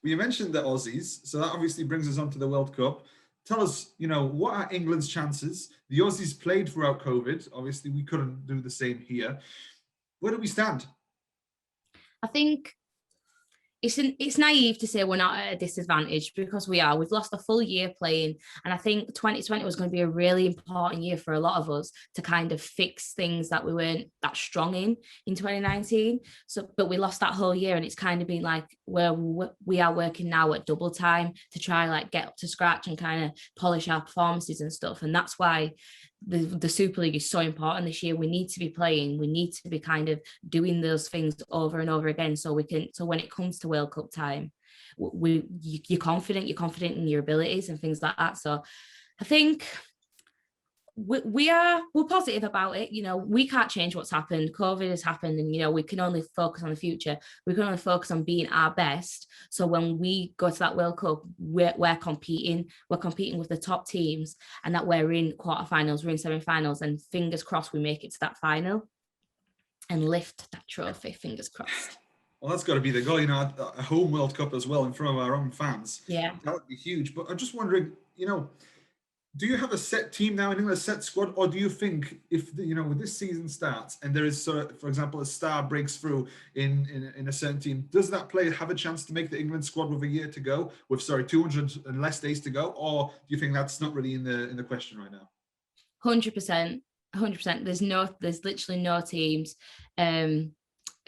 Well, you mentioned the Aussies, so that obviously brings us on to the World Cup. Tell us, what are England's chances? The Aussies played throughout COVID. Obviously, we couldn't do the same here. Where do we stand? I think it's naive to say we're not at a disadvantage, because we are. We've lost a full year playing, and I think 2020 was going to be a really important year for a lot of us to kind of fix things that we weren't that strong in 2019. So, but we lost that whole year, and it's kind of been like where we are working now at double time to try like get up to scratch and kind of polish our performances and stuff. And that's why the Super League is so important this year. We need to be playing. We need to be kind of doing those things over and over again, so when it comes to World Cup time, you're confident in your abilities and things like that. So I think we're positive about it. We can't change what's happened. COVID has happened, and we can only focus on the future. We can only focus on being our best. So when we go to that World Cup, we're competing with the top teams, and that we're in quarterfinals, we're in semi-finals, and fingers crossed we make it to that final and lift that trophy. Fingers crossed. Well, that's got to be the goal, a home World Cup as well in front of our own fans. Yeah, that would be huge. But I'm just wondering, do you have a set team now in England, a set squad, or do you think if when this season starts and there is, for example, a star breaks through in a certain team, does that player have a chance to make the England squad with a year to go, with 200 and less days to go, or do you think that's not really in the question right now? 100%. There's literally no teams.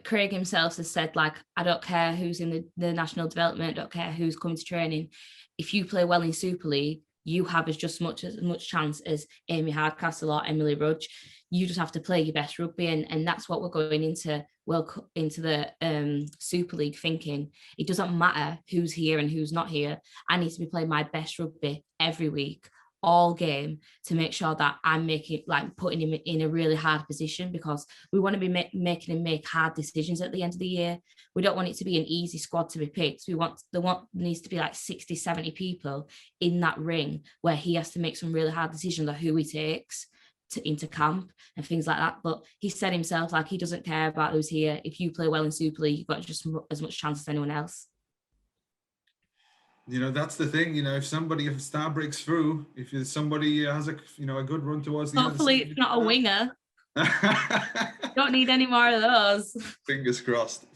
Craig himself has said, like, I don't care who's in the national development, I don't care who's coming to training. If you play well in Super League, you have as much chance as Amy Hardcastle or Emily Rudge. You just have to play your best rugby, and that's what we're going into the Super League thinking. It doesn't matter who's here and who's not here. I need to be playing my best rugby every week, all game, to make sure that I'm putting him in a really hard position, because we want to be making him make hard decisions at the end of the year. We don't want it to be an easy squad to be picked. There needs to be like 60, 70 people in that ring where he has to make some really hard decisions on who he takes into camp and things like that. But he said himself, like, he doesn't care about who's here. If you play well in Super League, you've got just as much chance as anyone else. That's the thing. If a star breaks through, if somebody has a good run towards the hopefully end, it's not a winger. Don't need any more of those. Fingers crossed.